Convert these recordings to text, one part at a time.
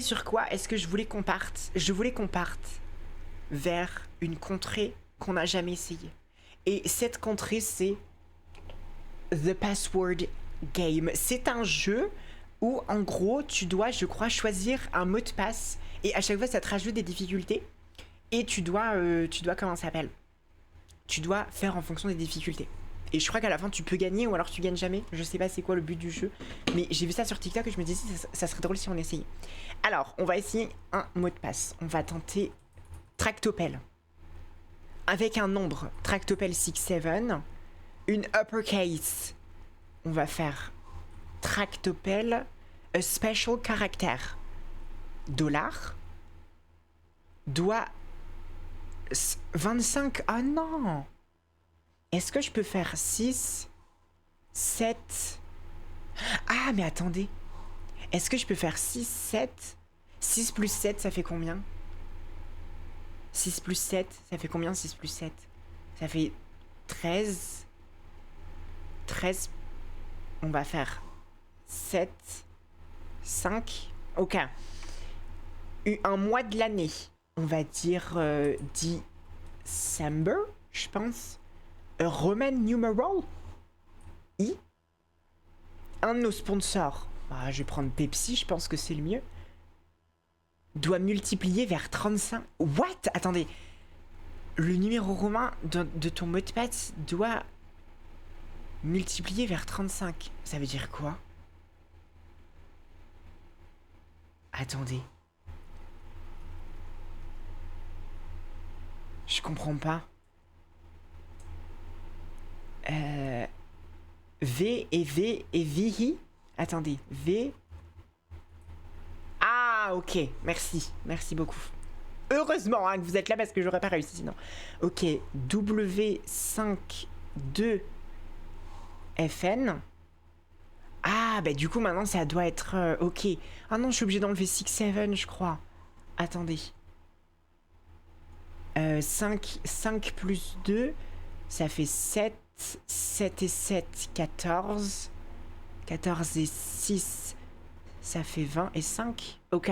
sur quoi est-ce que je voulais qu'on parte? Je voulais qu'on parte vers une contrée qu'on n'a jamais essayée. Et cette contrée, c'est The Password Game. C'est un jeu où, en gros, tu dois, je crois, choisir un mot de passe. Et à chaque fois, ça te rajoute des difficultés. Et tu dois comment ça s'appelle? Tu dois faire en fonction des difficultés. Et je crois qu'à la fin, tu peux gagner ou alors tu gagnes jamais. Je sais pas c'est quoi le but du jeu. Mais j'ai vu ça sur TikTok et je me disais, ça serait drôle si on essayait. Alors, on va essayer un mot de passe. On va tenter Tractopelle. Avec un nombre, Tractopelle 6-7. Une uppercase. On va faire Tractopelle, a special character. Dollar. Doit 25. Ah non! Est-ce que je peux faire 6, 7... Ah, mais attendez. Est-ce que je peux faire 6, 7? 6 plus 7, ça fait combien? 6 plus 7, ça fait combien 6 plus 7? Ça fait 13. 13. On va faire 7, 5. Ok. Un mois de l'année. On va dire December, je pense. A Roman numeral. I. Un de nos sponsors. Ah, je vais prendre Pepsi, je pense que c'est le mieux. Doit multiplier vers 35. What? Attendez. Le numéro romain de ton mot de passe doit multiplier vers 35. Ça veut dire quoi? Attendez. Je comprends pas. V et V et VI. Attendez. V. Ah, ok. Merci. Merci beaucoup. Heureusement hein, que vous êtes là parce que j'aurais pas réussi sinon. Ok. W52FN. Ah, bah du coup maintenant ça doit être... ok. Ah non, je suis obligée d'enlever 6-7, je crois. Attendez. 5 plus 2, ça fait 7. 7 et 7, 14. 14 et 6, ça fait 20 et 5. Ok.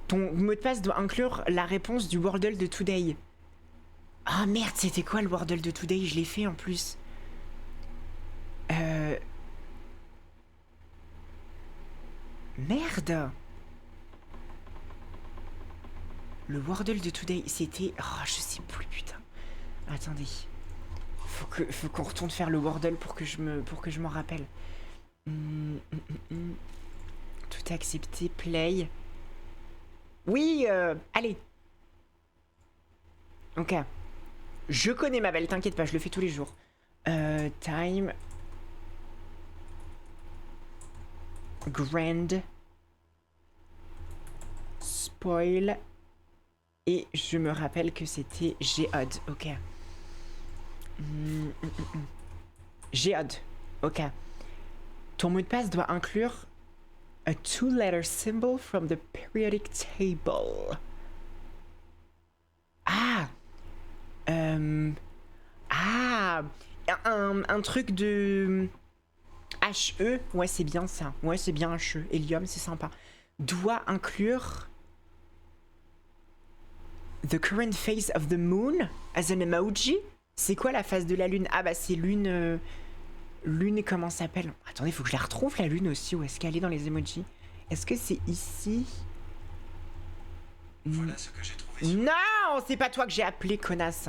Ton mot de passe doit inclure la réponse du Wordle de Today. Ah merde, c'était quoi le Wordle de Today? Je l'ai fait en plus. Merde. Le Wordle de Today, c'était... Oh, je sais plus, putain. Attendez. Faut qu'on retourne faire le Wordle pour que je m'en rappelle. Tout accepté, play. Oui, allez. Ok. Je connais ma belle, t'inquiète pas, je le fais tous les jours. Time. Grand. Spoil. Et je me rappelle que c'était Géode, ok. Géode, ok. Ton mot de passe doit inclure a two-letter symbol from the periodic table. Ah, un truc de HE, ouais c'est bien ça. Ouais c'est bien HE, hélium c'est sympa. Doit inclure the current phase of the moon as an emoji. C'est quoi la phase de la lune? Ah bah c'est lune... Lune, comment ça s'appelle? Attendez, faut que je la retrouve la lune aussi. Où est-ce qu'elle est dans les emojis? Est-ce que c'est ici? Voilà ce que j'ai trouvé. Non, c'est pas toi que j'ai appelé, connasse.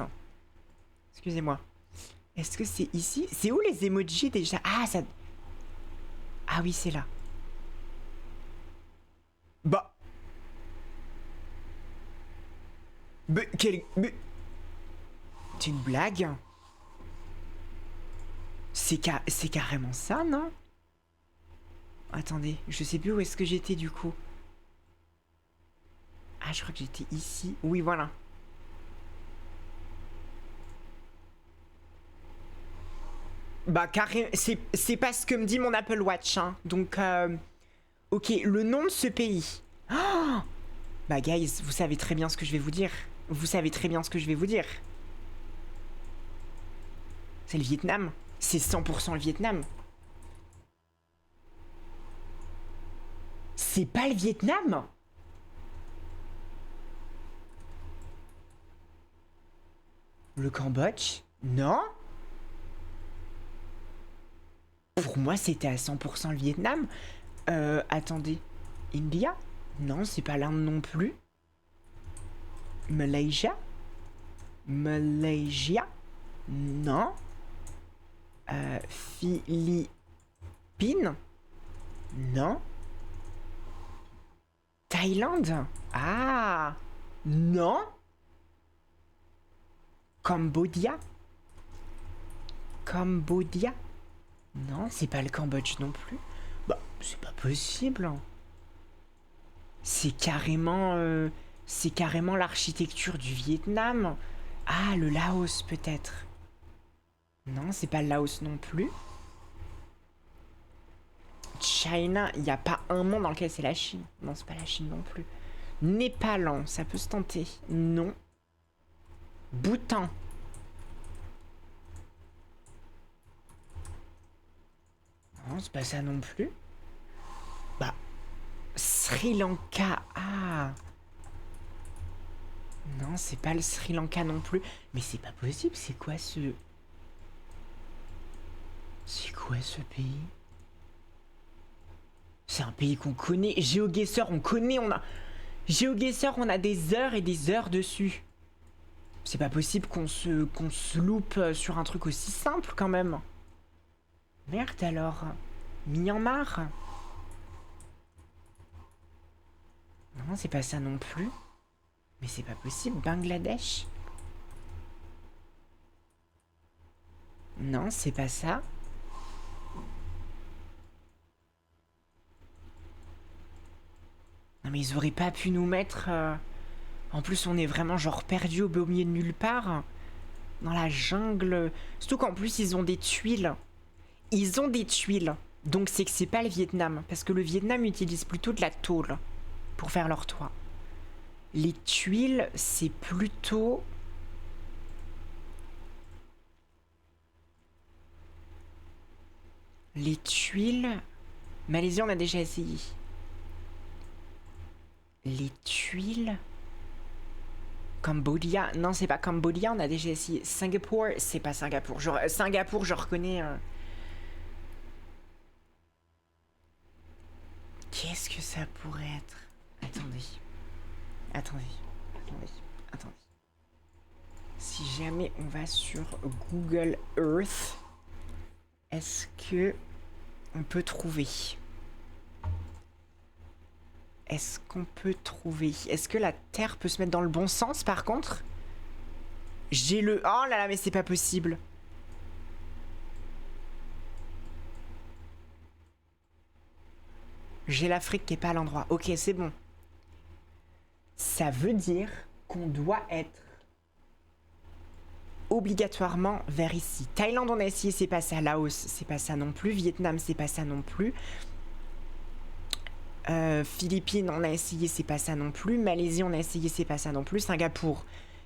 Excusez-moi. Est-ce que c'est ici? C'est où les emojis déjà? Ah, ça... Ah oui, c'est là. Bah... quel... C'est une blague? C'est carrément ça, non? Attendez, je sais plus où est-ce que j'étais du coup. Ah, je crois que j'étais ici. Oui, voilà. Bah, carrément, c'est pas ce que me dit mon Apple Watch, hein. Donc, ok, le nom de ce pays. Oh, bah, guys, vous savez très bien ce que je vais vous dire. Vous savez très bien ce que je vais vous dire. C'est le Vietnam. C'est 100% le Vietnam. C'est pas le Vietnam? Le Cambodge? Non? Pour moi, c'était à 100% le Vietnam. Attendez. India? Non, c'est pas l'Inde non plus. Malaysia? Malaysia? Non. Philippines? Non. Thaïlande? Ah! Non. Cambodia? Cambodia? Non, c'est pas le Cambodge non plus. Bah, c'est pas possible. C'est carrément l'architecture du Vietnam. Ah, le Laos peut-être. Non, c'est pas le Laos non plus. China, il n'y a pas un monde dans lequel c'est la Chine. Non, c'est pas la Chine non plus. Népal, ça peut se tenter. Non. Bhoutan. Non, c'est pas ça non plus. Bah, Sri Lanka. Ah. Non, c'est pas le Sri Lanka non plus. Mais c'est pas possible, c'est quoi ce... C'est quoi ce pays? C'est un pays qu'on connaît. GeoGuessr, on connaît, on a... GeoGuessr, on a des heures et des heures dessus. C'est pas possible qu'on se loupe sur un truc aussi simple quand même. Merde alors. Myanmar. Non, c'est pas ça non plus. Mais c'est pas possible. Bangladesh. Non, c'est pas ça. Non mais ils auraient pas pu nous mettre... En plus on est vraiment genre perdu au beau milieu de nulle part. Dans la jungle. Surtout qu'en plus ils ont des tuiles. Ils ont des tuiles. Donc c'est que c'est pas le Vietnam. Parce que le Vietnam utilise plutôt de la tôle pour faire leur toit. Les tuiles, c'est plutôt... Les tuiles... Malaisie, on a déjà essayé. Les tuiles... Cambodia... Non, c'est pas Cambodia, on a déjà essayé. Singapour, c'est pas Singapour. Genre, Singapour, je reconnais... Qu'est-ce que ça pourrait être? Attendez. Si jamais on va sur Google Earth, est-ce que on peut trouver? Est-ce qu'on peut trouver? Est-ce que la Terre peut se mettre dans le bon sens par contre? J'ai le... Oh là là, mais c'est pas possible. J'ai l'Afrique qui est pas à l'endroit. Ok, c'est bon. Ça veut dire qu'on doit être obligatoirement vers ici. Thaïlande, on a essayé, c'est pas ça. Laos, c'est pas ça non plus. Vietnam, c'est pas ça non plus. Philippines, on a essayé, c'est pas ça non plus. Malaisie, on a essayé, c'est pas ça non plus. Singapour,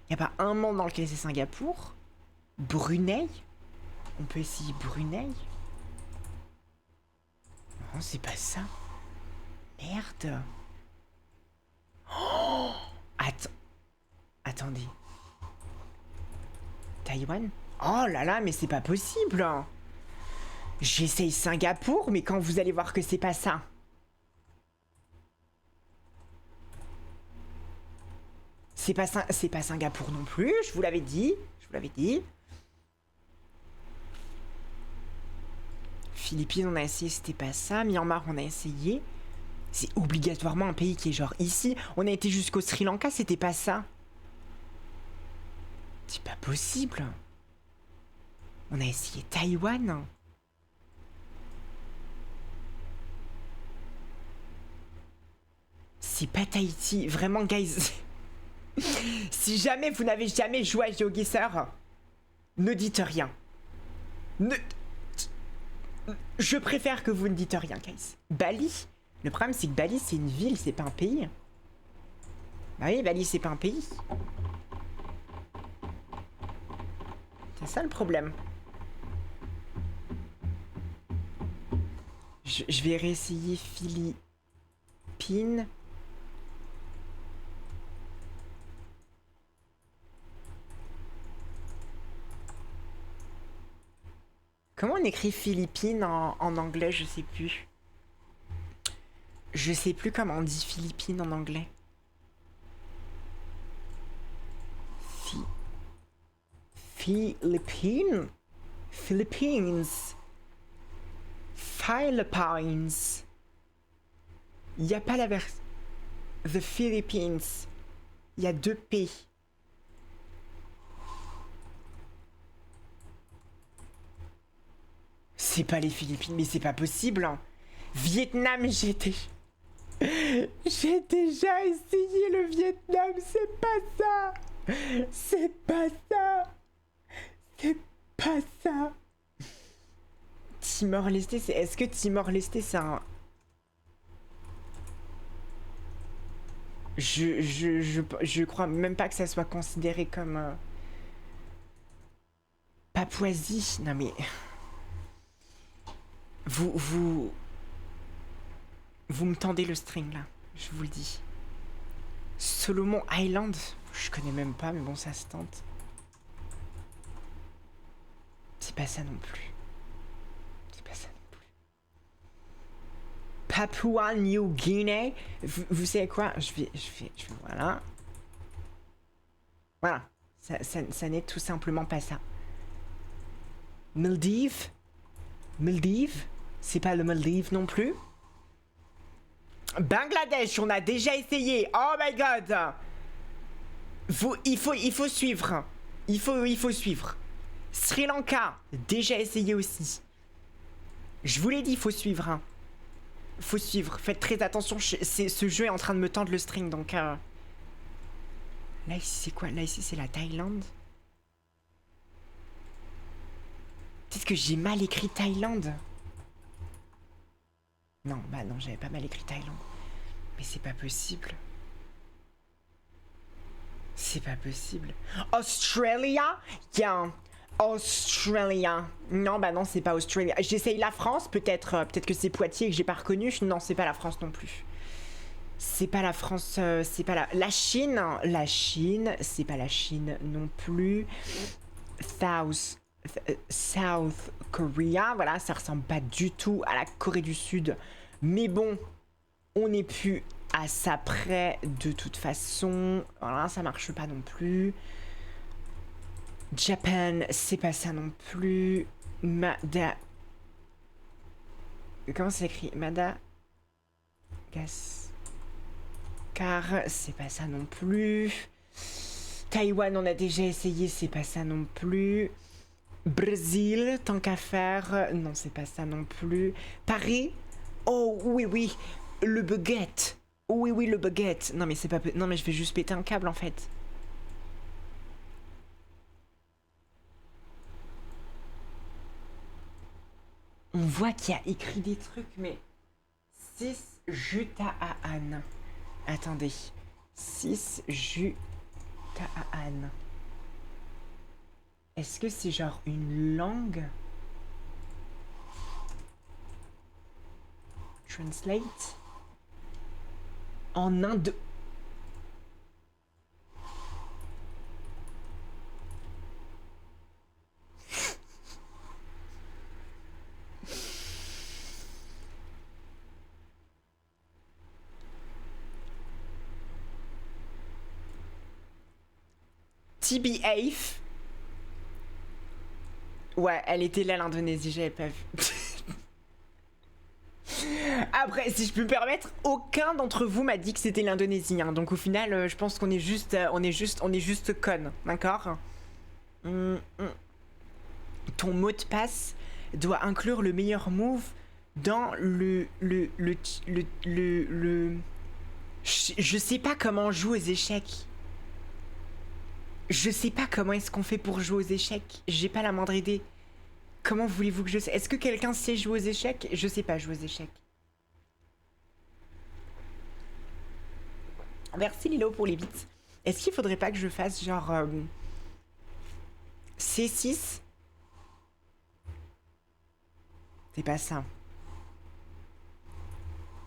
y a pas un monde dans lequel c'est Singapour. Brunei, on peut essayer Brunei. Non, c'est pas ça. Merde. Oh, attendez. Taïwan? Oh là là, mais c'est pas possible. J'essaye Singapour, mais quand vous allez voir que c'est pas ça. C'est pas Singapour non plus, je vous l'avais dit. Philippines, on a essayé, c'était pas ça. Myanmar, on a essayé. C'est obligatoirement un pays qui est genre ici. On a été jusqu'au Sri Lanka, c'était pas ça. C'est pas possible. On a essayé Taïwan. C'est pas Tahiti. Vraiment, guys. Si jamais vous n'avez jamais joué à GeoGuessr, ne dites rien. Je préfère que vous ne dites rien, guys. Bali. Le problème, c'est que Bali, c'est une ville, c'est pas un pays. Bah oui, Bali, c'est pas un pays. C'est ça le problème. Je vais réessayer Philippines. Comment on écrit Philippines en anglais? Je sais plus. Je sais plus comment on dit Philippines en anglais. Philippines? Philippines. Philippines. Il n'y a pas la version. The Philippines. Il y a 2 P. C'est pas les Philippines, mais c'est pas possible. Hein. Vietnam, j'ai déjà essayé le Vietnam, c'est pas ça. C'est pas ça. C'est pas ça. Timor-Leste, c'est... Est-ce que Timor-Leste, c'est un... Je crois même pas que ça soit considéré comme... Papouasie. Non mais... Vous me tendez le string là, je vous le dis. Solomon Island, je connais même pas, mais bon, ça se tente. C'est pas ça non plus. C'est pas ça non plus. Papua New Guinea. Vous savez quoi? Je vais, voilà. Voilà. Ça n'est tout simplement pas ça. Maldives. Maldives. C'est pas le Maldives non plus. Bangladesh, on a déjà essayé. Oh my god. Il faut suivre. Il faut suivre. Sri Lanka, déjà essayé aussi. Je vous l'ai dit, il faut suivre. Hein. Faut suivre. Faites très attention. Ce jeu est en train de me tendre le string, donc... Là, ici, c'est quoi? Là, ici, c'est la Thaïlande. Peut-être que j'ai mal écrit Thaïlande. Non, bah non, j'avais pas mal écrit Thaïlande. Mais c'est pas possible. C'est pas possible. Australia? Yeah. Australia. Non, bah non, c'est pas Australia. J'essaye la France, peut-être. Peut-être que c'est Poitiers que j'ai pas reconnu. Non, c'est pas la France non plus. C'est pas la France, c'est pas la Chine. La Chine, c'est pas la Chine non plus. South Korea, voilà, ça ressemble pas du tout à la Corée du Sud. Mais bon, on n'est plus à ça près de toute façon. Voilà, ça marche pas non plus. Japan, c'est pas ça non plus. Comment c'est écrit? Madagascar, c'est pas ça non plus. Taïwan, on a déjà essayé, c'est pas ça non plus. Brésil, tant qu'à faire, non, c'est pas ça non plus. Paris, oh oui, oui, le baguette. Oui, oui, le baguette. Non, mais c'est pas... Non, mais je vais juste péter un câble, en fait. On voit qu'il y a écrit des trucs, mais... 6 Jutaan. Attendez. 6 Jutaan. Est-ce que c'est genre une langue? Translate. En Inde. TBF. Ouais, elle était là, l'Indonésie, j'avais pas vu. Après, si je peux me permettre, aucun d'entre vous m'a dit que c'était l'Indonésie. Hein. Donc au final, je pense qu'on est juste, on est juste conne, d'accord? Ton mot de passe doit inclure le meilleur move dans Je sais pas comment on joue aux échecs. Je sais pas comment est-ce qu'on fait pour jouer aux échecs. J'ai pas la moindre idée. Comment voulez-vous que je sais? Est-ce que quelqu'un sait jouer aux échecs? Je sais pas jouer aux échecs. Merci Lilo pour les bits. Est-ce qu'il faudrait pas que je fasse genre C6? C'est pas ça.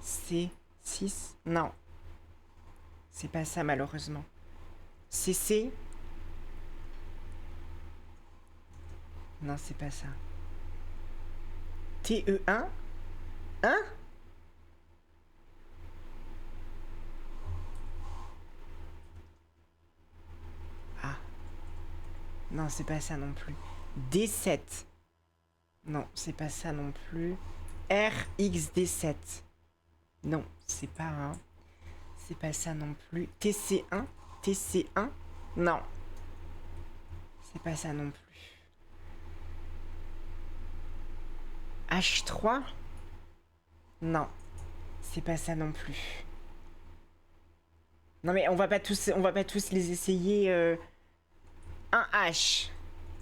C6. 6. Non. C'est pas ça, malheureusement. CC. Non, c'est pas ça. TE1. Hein? Ah. Non, c'est pas ça non plus. D7. Non, c'est pas ça non plus. RXD7. Non, c'est pas un. C'est pas ça non plus. TC1. TC1. Non. C'est pas ça non plus. H3. Non. C'est pas ça non plus. Non mais on va pas tous les essayer. Un H.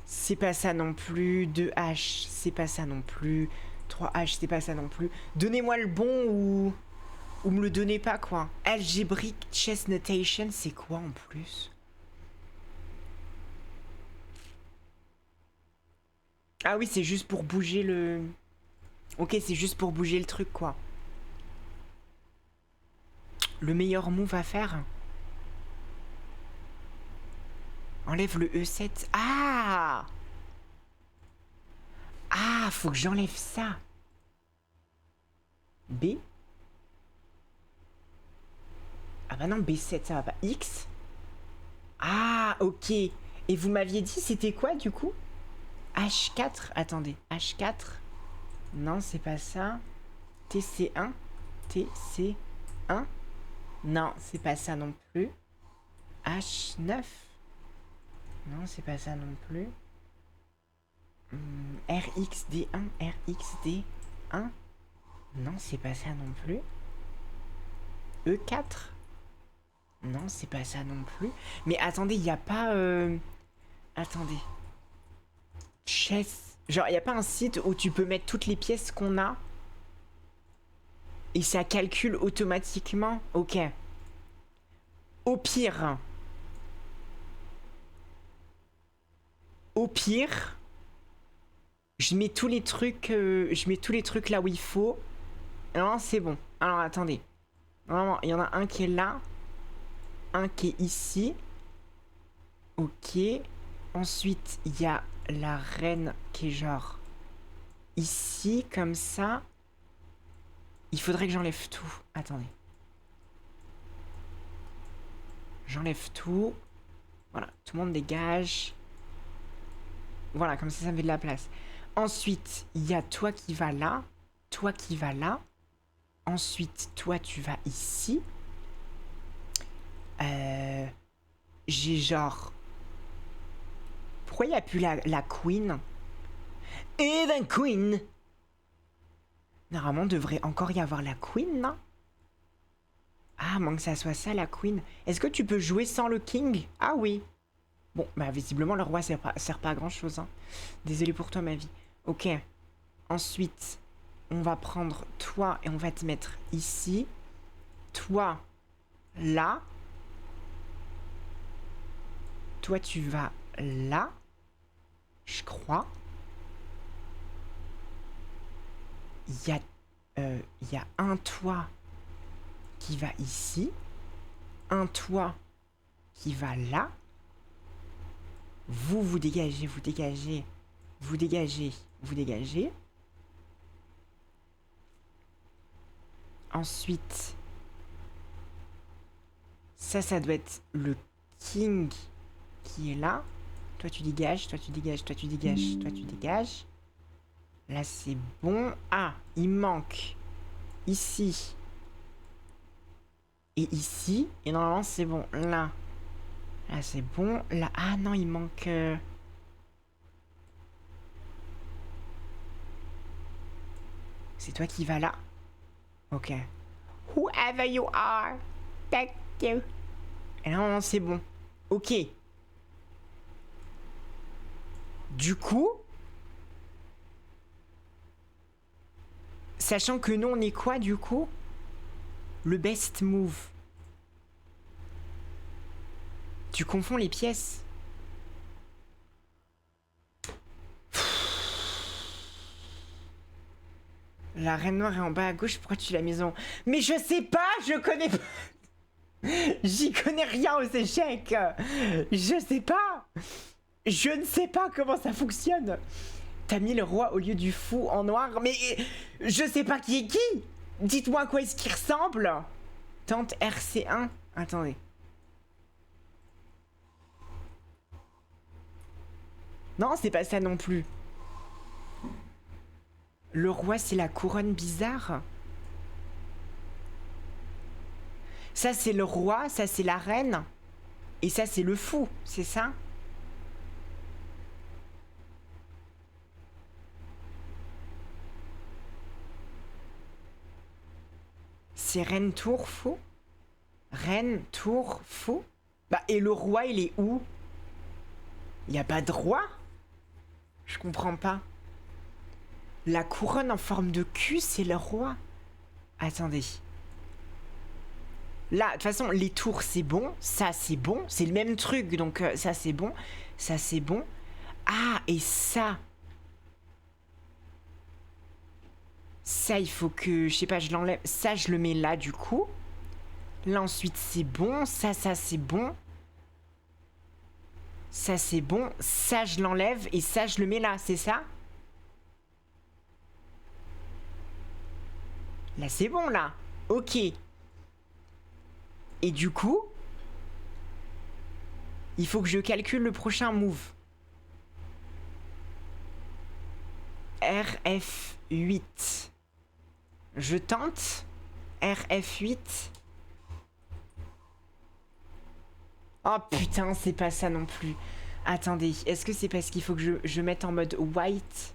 C'est pas ça non plus. 2H. C'est pas ça non plus. 3H. C'est pas ça non plus. Donnez-moi le bon ou me le donnez pas quoi. Algebraic chess notation, c'est quoi en plus? Ah oui, c'est juste pour bouger le... Ok, c'est juste pour bouger le truc quoi. Le meilleur move à faire? Enlève le E7. Ah! Ah, faut que j'enlève ça. B? Ah bah non, B7, ça va pas. X? Ah, ok. Et vous m'aviez dit, c'était quoi, du coup? H4? Attendez. H4? Non, c'est pas ça. TC1? TC1? Non, c'est pas ça non plus. H9? Non, c'est pas ça non plus. RXD1? RXD1? Non, c'est pas ça non plus. E4? Non, c'est pas ça non plus. Mais attendez, il n'y a pas... Attendez. Chess. Genre, il n'y a pas un site où tu peux mettre toutes les pièces qu'on a et ça calcule automatiquement? Ok. Au pire... Au pire... Je mets tous les trucs... je mets tous les trucs là où il faut. Non, c'est bon. Alors, attendez. Normalement, il y en a un qui est là. Un qui est ici. Ok. Ensuite, il y a la reine qui est genre ici, comme ça. Il faudrait que j'enlève tout. Attendez. J'enlève tout. Voilà, tout le monde dégage. Voilà, comme ça me fait de la place. Ensuite, il y a toi qui vas là. Toi qui vas là. Ensuite, toi, tu vas ici. J'ai genre... Pourquoi il n'y a plus la queen? Et la queen! Normalement, devrait encore y avoir la queen, non? Ah, moins que ça soit ça, la queen. Est-ce que tu peux jouer sans le king? Ah oui. Bon, bah visiblement, le roi sert pas à grand-chose. Hein. Désolé pour toi, ma vie. Ok. Ensuite, on va prendre toi et on va te mettre ici. Toi, là. Toi, tu vas là. Je crois. Il y a un toit qui va ici. Un toit qui va là. Vous dégagez, vous dégagez. Vous dégagez, vous dégagez. Ensuite, ça doit être le king qui est là. Toi, tu dégages, toi, tu dégages, toi, tu dégages, toi, tu dégages. Là, c'est bon. Ah, il manque ici et ici. Et normalement, c'est bon. Là. Là, c'est bon. Là, ah non, il manque... C'est toi qui vas là. Ok. Whoever you are, thank you. Et là, normalement, c'est bon. Ok. Du coup... Sachant que nous, on est quoi, du coup? Le best move. Tu confonds les pièces. La reine noire est en bas à gauche, pourquoi tu l'as mise en... Mais je sais pas, je connais pas. J'y connais rien aux échecs. Je sais pas. Je ne sais pas comment ça fonctionne. T'as mis le roi au lieu du fou en noir, mais je sais pas qui est qui. Dites-moi à quoi est-ce qu'il ressemble. Tente RC1. Attendez. Non, c'est pas ça non plus. Le roi, c'est la couronne bizarre. Ça, c'est le roi, ça, c'est la reine. Et ça, c'est le fou, c'est ça? C'est reine, tour, fou? Reine, tour, fou? Bah, et le roi, il est où? Il y a pas de roi? Je comprends pas. La couronne en forme de cul, c'est le roi. Attendez. Là, de toute façon, les tours, c'est bon. Ça, c'est bon. C'est le même truc, donc ça, c'est bon. Ça, c'est bon. Ah, et ça. Ça, il faut que... Je sais pas, je l'enlève. Ça, je le mets là, du coup. Là, ensuite, c'est bon. Ça, c'est bon. Ça, c'est bon. Ça, je l'enlève. Et ça, je le mets là, c'est ça? Là, c'est bon, là. Ok. Et du coup, il faut que je calcule le prochain move. RF8. Je tente. RF8. Oh putain, c'est pas ça non plus. Attendez, est-ce que c'est parce qu'il faut que je mette en mode white?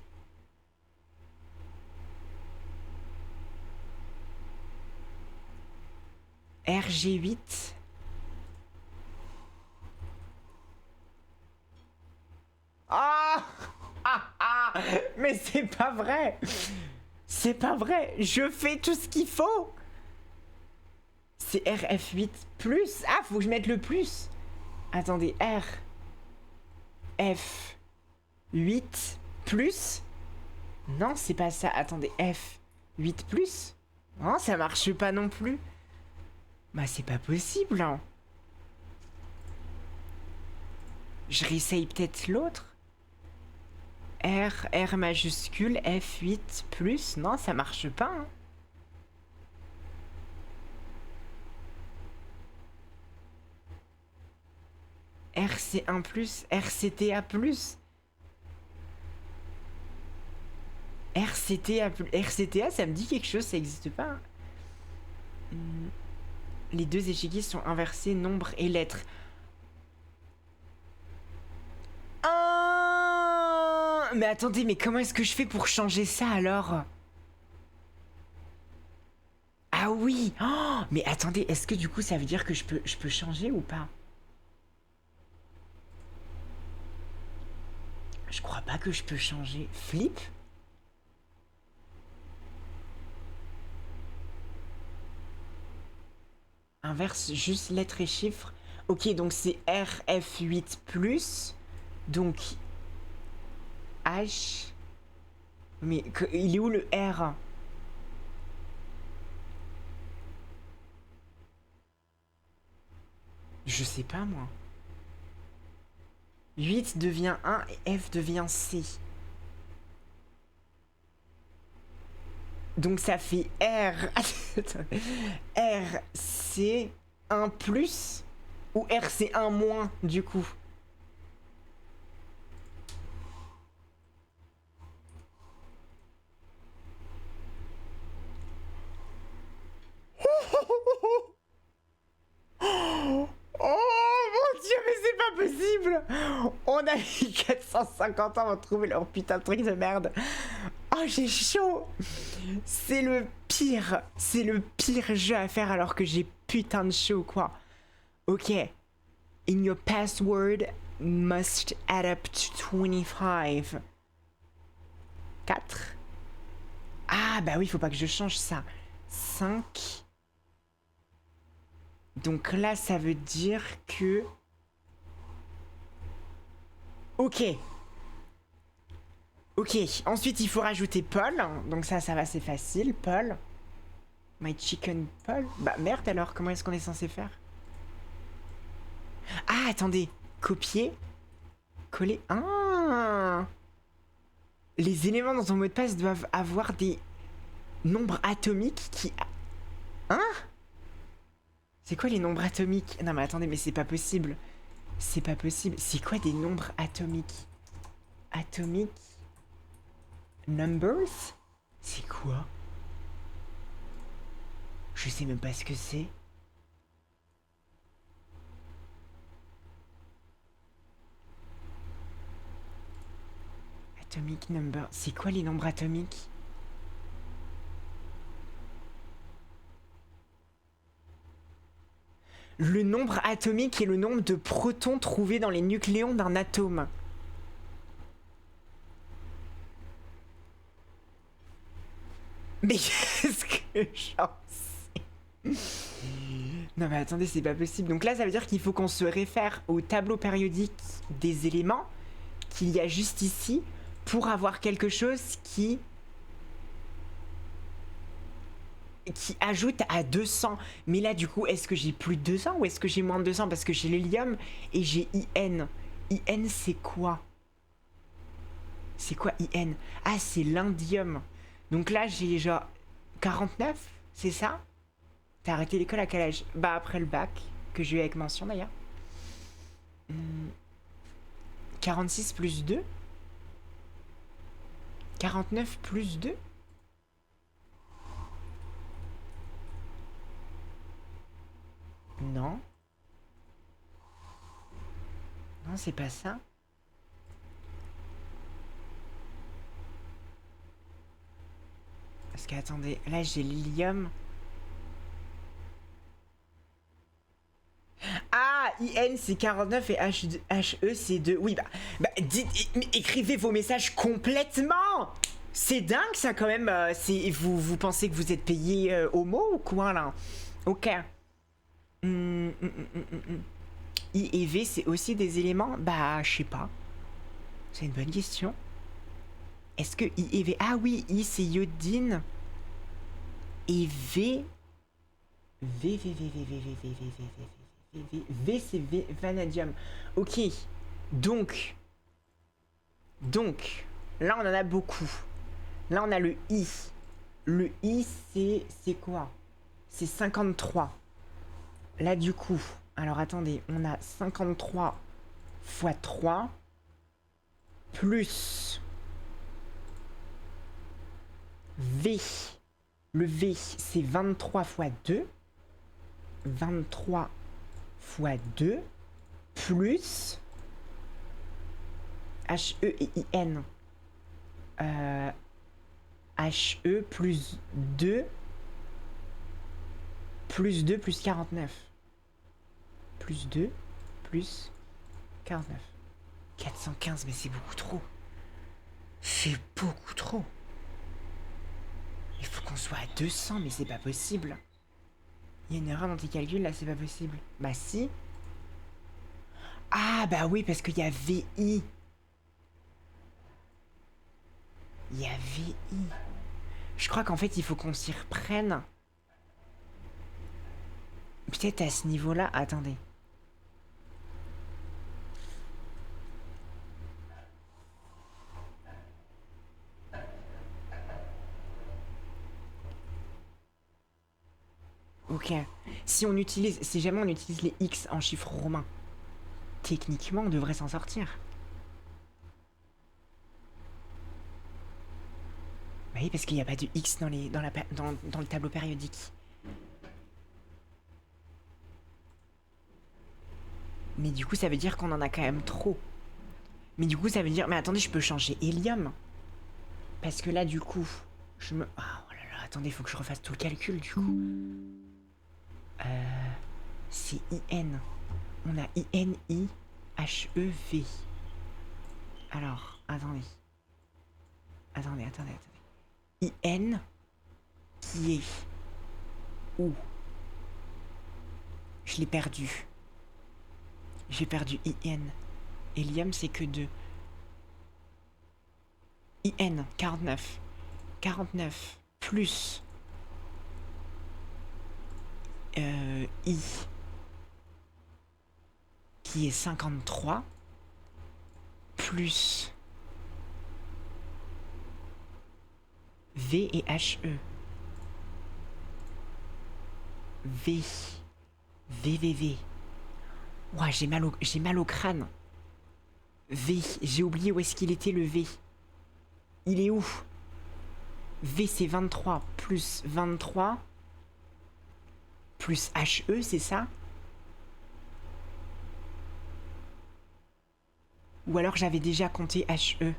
RG8. Ah, mais c'est pas vrai. C'est pas vrai. Je fais tout ce qu'il faut. C'est RF8 plus. Ah, faut que je mette le plus. Attendez, RF8 plus. Non, c'est pas ça. Attendez, F8 plus. Non, ça marche pas non plus. Bah, c'est pas possible, hein. Je réessaye peut-être l'autre. R majuscule, F8 plus. Non, ça marche pas, hein. RC1 plus, RCTA plus. RCTA, ça me dit quelque chose, ça existe pas. Les deux échiquiers sont inversés, nombre et lettres. Mais attendez, mais comment est-ce que je fais pour changer ça alors? Ah oui. Oh, mais attendez, est-ce que du coup ça veut dire que je peux changer ou pas? Je crois pas que je peux changer. Flip? Inverse juste lettres et chiffres. Ok, donc c'est RF8 plus. Donc H. Mais il est où le R? Je sais pas moi. 8 devient 1 et F devient C. Donc ça fait R. R C 1 plus ou R C 1 moins du coup. Oh mon dieu, mais c'est pas possible! On a mis 450 ans pour trouver leur putain de truc de merde. Oh, j'ai chaud! C'est le pire jeu à faire alors que j'ai putain de chaud, quoi. Ok. In your password must add up to 25. 4. Ah, bah oui, faut pas que je change ça. 5. Donc là, ça veut dire que... Ok. Ok, ensuite il faut rajouter Paul. Donc ça va, c'est facile. Paul. My chicken Paul. Bah merde alors, comment est-ce qu'on est censé faire? Ah, attendez. Copier. Coller. Ah. Les éléments dans ton mot de passe doivent avoir des nombres atomiques qui... Hein? C'est quoi les nombres atomiques? Non mais attendez, mais c'est pas possible. C'est pas possible. C'est quoi des nombres atomiques? Atomic numbers? C'est quoi? Je sais même pas ce que c'est. Atomic number. C'est quoi les nombres atomiques? Le nombre atomique est le nombre de protons trouvés dans les nucléons d'un atome. Mais qu'est-ce que j'en sais? Non mais attendez, c'est pas possible. Donc là, ça veut dire qu'il faut qu'on se réfère au tableau périodique des éléments qu'il y a juste ici pour avoir quelque chose qui ajoute à 200. Mais là, du coup, est-ce que j'ai plus de 200 ou est-ce que j'ai moins de 200? Parce que j'ai l'hélium et j'ai IN. IN, c'est quoi? C'est quoi IN? Ah, c'est l'indium. Donc là, j'ai genre 49, c'est ça? T'as arrêté l'école à quel âge? Bah, après le bac, que j'ai eu avec mention d'ailleurs. 46 plus 2? 49 plus 2? Non. Non, c'est pas ça. Parce que, attendez, là j'ai l'hélium. Ah, IN c'est 49 et HE c'est 2. Oui, écrivez vos messages complètement. C'est dingue ça quand même. Vous pensez que vous êtes payé au mot ou quoi là? Ok. I et V c'est aussi des éléments? Bah, je sais pas. C'est une bonne question. Est-ce que I et V... Ah oui, I c'est iodine. Et V... V c'est vanadium. Ok. Donc, là on en a beaucoup. Là on a le I. Le I c'est quoi? C'est 53. Là du coup, alors attendez, on a 53 fois 3 plus V. Le V c'est 23 fois 2. 23 fois 2 plus HE et IN. HE plus 2 plus 2 plus 49. Plus 2 plus 49. 415, mais c'est beaucoup trop. C'est beaucoup trop. Il faut qu'on soit à 200, mais c'est pas possible. Il y a une erreur dans tes calculs, là, c'est pas possible. Bah si. Ah, bah oui, parce qu'il y a VI. Il y a VI. Je crois qu'en fait, il faut qu'on s'y reprenne. Peut-être à ce niveau-là. Attendez. Ok. Si jamais on utilise les X en chiffres romains, techniquement, on devrait s'en sortir. Bah oui, parce qu'il n'y a pas de X dans le tableau périodique. Mais du coup, ça veut dire qu'on en a quand même trop. Mais du coup, ça veut dire... Mais attendez, je peux changer hélium. Parce que là, du coup, je me... Oh là là, attendez, il faut que je refasse tout le calcul, du coup. C'est IN. On a INI HEV. Alors, attendez. Attendez. IN qui est où? Je l'ai perdu. J'ai perdu IN. Hélium, c'est que 2. IN, 49. 49 plus I qui est 53 plus V et HE. V. VVV. Ouah, j'ai mal au crâne. V. J'ai oublié où est-ce qu'il était le V. Il est où? V c'est 23 plus 23 plus HE, c'est ça? Ou alors j'avais déjà compté HE.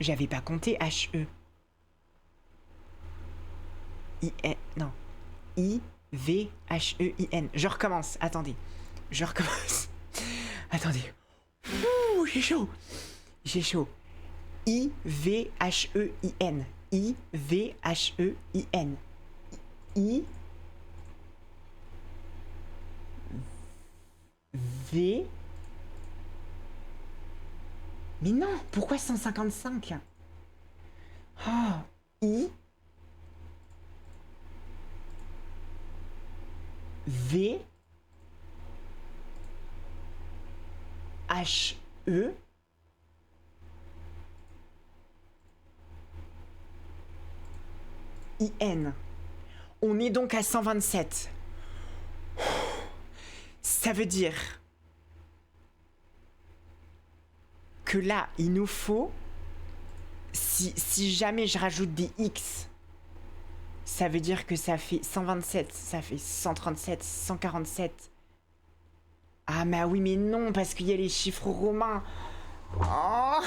J'avais pas compté HE. Non. I, V, H, E, I, N. Je recommence. Attendez. Je recommence. Attendez. Ouh, j'ai chaud. J'ai chaud. I, V, H, E, I, N. I, V, H, E, I, N. I, V. Mais non, pourquoi 155? Oh, I, V, H, E, I, N. On est donc à 127. Ça veut dire que là, il nous faut, si jamais je rajoute des X, ça veut dire que ça fait 127, ça fait 137, 147. Ah bah oui, mais non, parce qu'il y a les chiffres romains. Oh.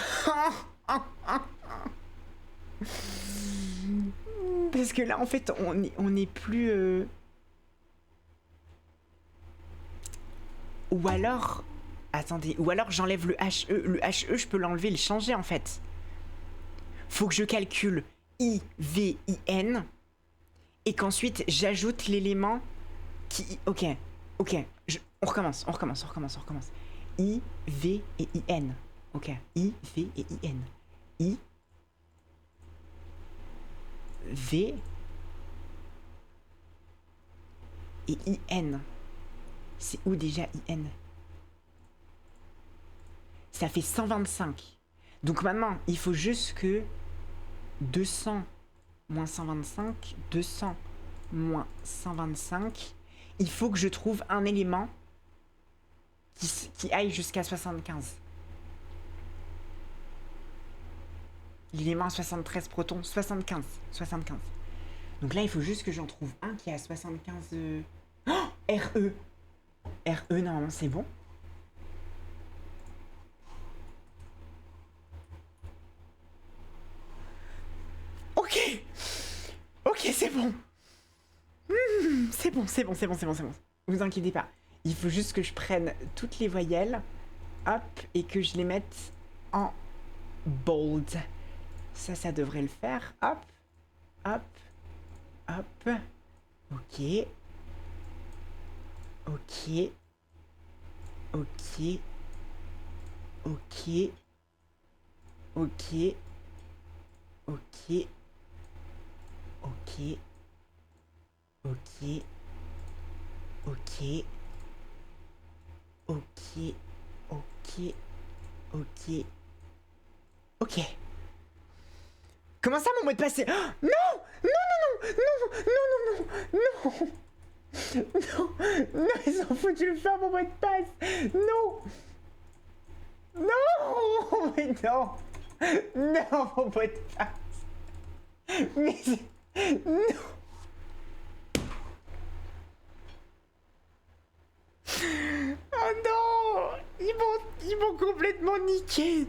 Parce que là, en fait, on est plus... Ou alors... Attendez, ou alors j'enlève le HE. Le HE, je peux l'enlever, le changer, en fait. Faut que je calcule I, V, I, N. Et qu'ensuite, j'ajoute l'élément qui... Ok. On recommence. I, V et I, N. Ok. I, V et I, N. I, V et I, N. C'est où déjà I, N? Ça fait 125. Donc maintenant, il faut juste que 200 moins 125, 200 moins 125, il faut que je trouve un élément qui aille jusqu'à 75. L'élément 73 protons, 75. Donc là, il faut juste que j'en trouve un qui est à 75... Oh, RE. RE, normalement, c'est bon. Ok, c'est bon. C'est bon. Vous inquiétez pas. Il faut juste que je prenne toutes les voyelles, hop, et que je les mette en bold. Ça devrait le faire. Hop. Ok. Comment ça, mon mot de passe? Non, ils ont foutu le feu à mon mot de passe. Non, mais non, mon mot de passe. Mais non. Oh non, ils m'ont complètement niqué.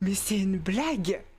Mais c'est une blague.